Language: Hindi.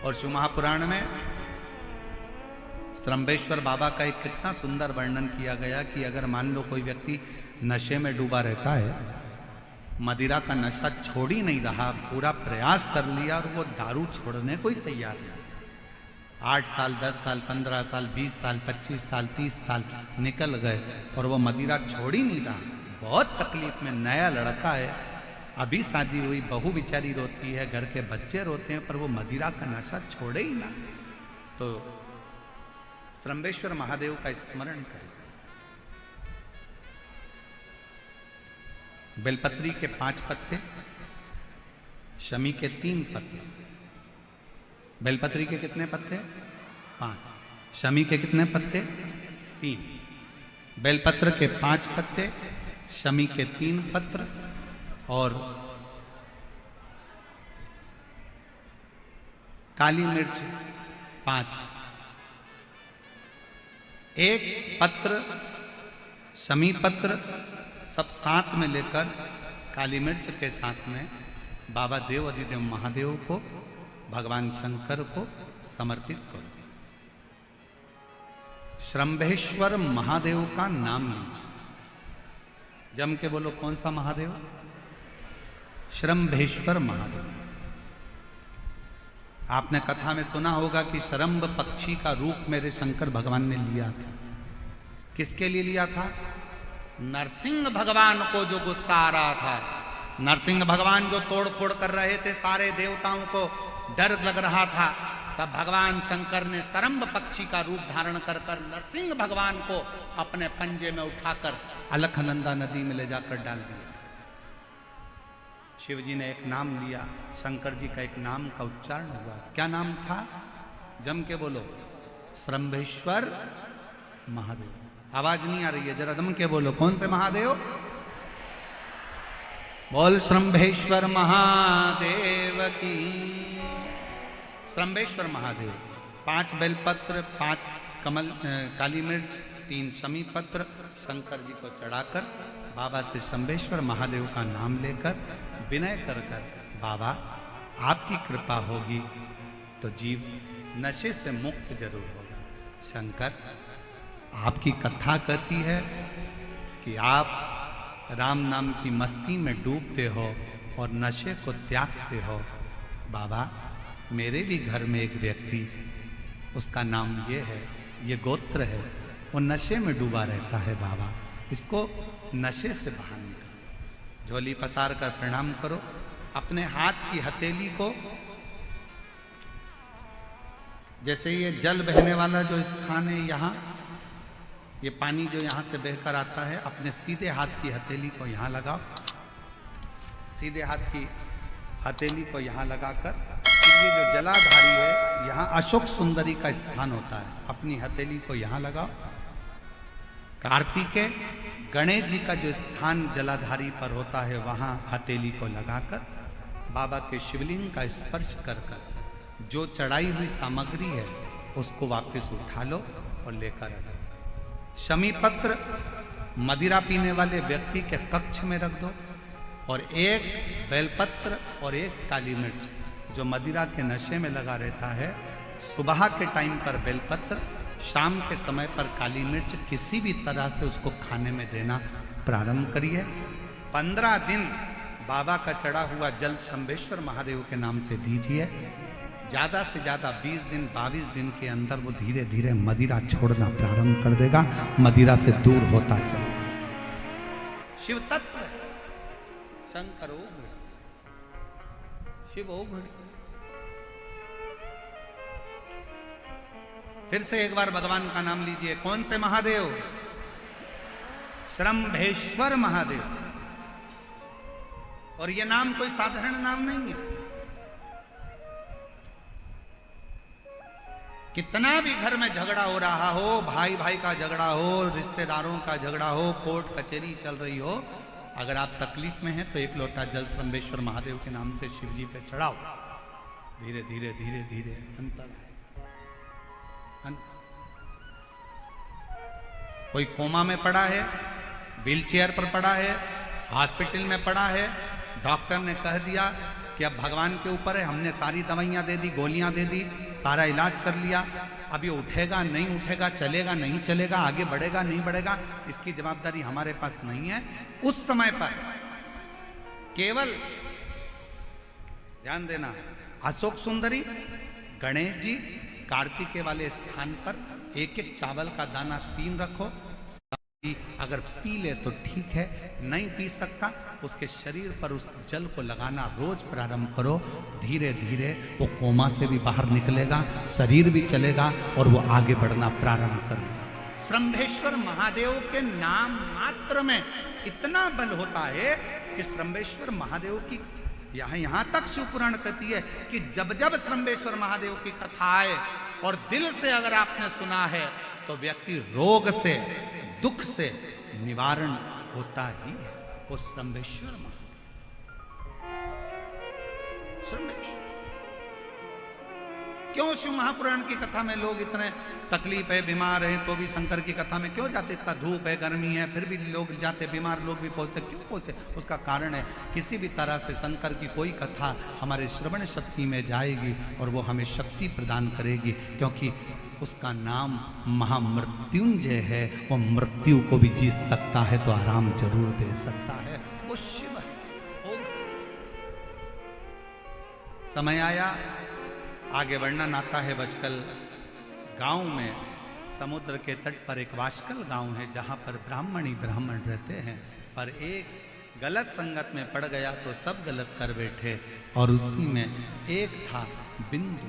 और शिव महापुराण में श्रम्भेश्वर बाबा का एक कितना सुंदर वर्णन किया गया कि अगर मान लो कोई व्यक्ति नशे में डूबा रहता है, मदिरा का नशा छोड़ ही नहीं रहा, पूरा प्रयास कर लिया और वो दारू छोड़ने को ही तैयार नहीं, 8 साल 10 साल 15 साल 20 साल 25 साल 30 साल निकल गए और वो मदिरा छोड़ ही नहीं रहा, बहुत तकलीफ में, नया लड़का है, अभी शादी हुई, बहू बेचारी रोती है, घर के बच्चे रोते हैं, पर वो मदिरा का नशा छोड़े ही ना। तो श्रम्भेश्वर महादेव का स्मरण करें। बेलपत्री के 5 पत्ते, शमी के 3 पत्ते। बेलपत्री के कितने पत्ते? 5। शमी के कितने पत्ते? 3। बेलपत्र के 5 पत्ते, शमी के 3 पत्र और काली मिर्च 5। एक पत्र, शमी पत्र सब साथ में लेकर काली मिर्च के साथ में बाबा देव अधिदेव महादेव को, भगवान शंकर को समर्पित करो। श्रम्भेश्वर महादेव का नाम लीजिए, जम के बोलो, कौन सा महादेव? श्रम्भेश्वर महादेव। आपने कथा में सुना होगा कि शरम्भ पक्षी का रूप मेरे शंकर भगवान ने लिया था। किसके लिए लिया था? नरसिंह भगवान को जो गुस्सा आ रहा था, नरसिंह भगवान जो तोड़ फोड़ कर रहे थे, सारे देवताओं को डर लग रहा था, तब भगवान शंकर ने शरम्भ पक्षी का रूप धारण कर नरसिंह भगवान को अपने पंजे में उठाकर अलखनंदा नदी में ले जाकर डाल दिया। शिव जी ने एक नाम लिया, शंकर जी का एक नाम का उच्चारण हुआ। क्या नाम था? जम के बोलो, श्रम्भेश्वर महादेव। आवाज नहीं आ रही है, जरा दम के बोलो, कौन से महादेव? बोल श्रम्भेश्वर महादेव की। श्रम्भेश्वर महादेव 5 बेलपत्र, 5 कमल काली मिर्च, 3 शमी पत्र शंकर जी को चढ़ाकर बाबा से श्रम्भेश्वर महादेव का नाम लेकर विनय कर बाबा आपकी कृपा होगी तो जीव नशे से मुक्त जरूर होगा। शंकर, आपकी कथा कहती है कि आप राम नाम की मस्ती में डूबते हो और नशे को त्यागते हो। बाबा, मेरे भी घर में एक व्यक्ति, उसका नाम ये है, ये गोत्र है, वो नशे में डूबा रहता है। बाबा, इसको नशे से बाहर निकालो। झोली पसार कर प्रणाम करो, अपने हाथ की हथेली को, जैसे ये जल बहने वाला जो स्थान है, यहाँ ये पानी जो यहाँ से बहकर आता है, अपने सीधे हाथ की हथेली को यहाँ लगाओ, सीधे हाथ की हथेली को यहाँ लगाकर, ये जो जलाधारी है, यहाँ अशोक सुंदरी का स्थान होता है, अपनी हथेली को यहाँ लगाओ। कार्तिकेय गणेश जी का जो स्थान जलाधारी पर होता है, वहाँ हथेली को लगाकर बाबा के शिवलिंग का स्पर्श कर जो चढ़ाई हुई सामग्री है उसको वापस उठा लो और लेकर आ जाओ। शमी पत्र मदिरा पीने वाले व्यक्ति के कक्ष में रख दो, और एक बेलपत्र और एक काली मिर्च जो मदिरा के नशे में लगा रहता है, सुबह के टाइम पर बेलपत्र, शाम के समय पर काली मिर्च, किसी भी तरह से उसको खाने में देना प्रारंभ करिए। 15 दिन बाबा का चढ़ा हुआ जल श्रम्भेश्वर महादेव के नाम से दीजिए। ज़्यादा से ज़्यादा 20 दिन 22 दिन के अंदर वो धीरे धीरे मदिरा छोड़ना प्रारंभ कर देगा, मदिरा से दूर होता चलेगा। शिव तत्व शंकर ओघड़, शिव ओघड़। फिर से एक बार भगवान का नाम लीजिए। कौन से महादेव? श्रम्भेश्वर महादेव। और ये नाम कोई साधारण नाम नहीं है। कितना भी घर में झगड़ा हो रहा हो, भाई भाई का झगड़ा हो, रिश्तेदारों का झगड़ा हो, कोर्ट कचहरी चल रही हो, अगर आप तकलीफ में हैं तो एक लोटा जल श्रम्भेश्वर महादेव के नाम से शिव जी पे चढ़ाओ। धीरे धीरे धीरे धीरे अंतर है। कोई कोमा में पड़ा है, व्हील चेयर पर पड़ा है, हॉस्पिटल में पड़ा है, डॉक्टर ने कह दिया कि अब भगवान के ऊपर है, हमने सारी दवाइयाँ दे दी, गोलियाँ दे दी, सारा इलाज कर लिया, अब ये उठेगा नहीं उठेगा, चलेगा नहीं चलेगा, आगे बढ़ेगा नहीं बढ़ेगा, इसकी जवाबदारी हमारे पास नहीं है। उस समय पर केवल ध्यान देना, अशोक सुंदरी, गणेश जी, कार्तिकेय वाले स्थान पर एक एक चावल का दाना 3 रखो। अगर पी ले तो ठीक है, नहीं पी सकता उसके शरीर पर उस जल को लगाना रोज प्रारंभ करो। धीरे धीरे वो कोमा से भी बाहर निकलेगा, शरीर भी चलेगा और वो आगे बढ़ना प्रारंभ करेगा। श्रंभेश्वर महादेव के नाम मात्र में इतना बल होता है कि श्रंभेश्वर महादेव की यहां तक शिवपुराण कहती है कि जब जब श्रंभेश्वर महादेव की कथा आए और दिल से अगर आपने सुना है तो व्यक्ति रोग से, दुख से निवारण होता ही है। वो श्रंभेश्वर महादेव, श्रंभेश्वर। क्यों शिव महापुराण की कथा में लोग इतने तकलीफ है, बीमार हैं तो भी शंकर की कथा में क्यों जाते? इतना धूप है, गर्मी है, फिर भी लोग जाते, बीमार लोग भी पहुंचते, क्यों पहुंचते? उसका कारण है किसी भी तरह से शंकर की कोई कथा हमारे श्रवण शक्ति में जाएगी और वो हमें शक्ति प्रदान करेगी, क्योंकि उसका नाम महामृत्युंजय है। वो मृत्यु को भी जीत सकता है तो आराम जरूर दे सकता है, वो शिव है। समय आया, आगे वर्णन आता है बशकल गांव में, समुद्र के तट पर एक वाशकल गांव है जहां पर ब्राह्मण ही ब्राह्मण रहते हैं, पर एक गलत संगत में पड़ गया तो सब गलत कर बैठे, और उसी में एक था बिंदु।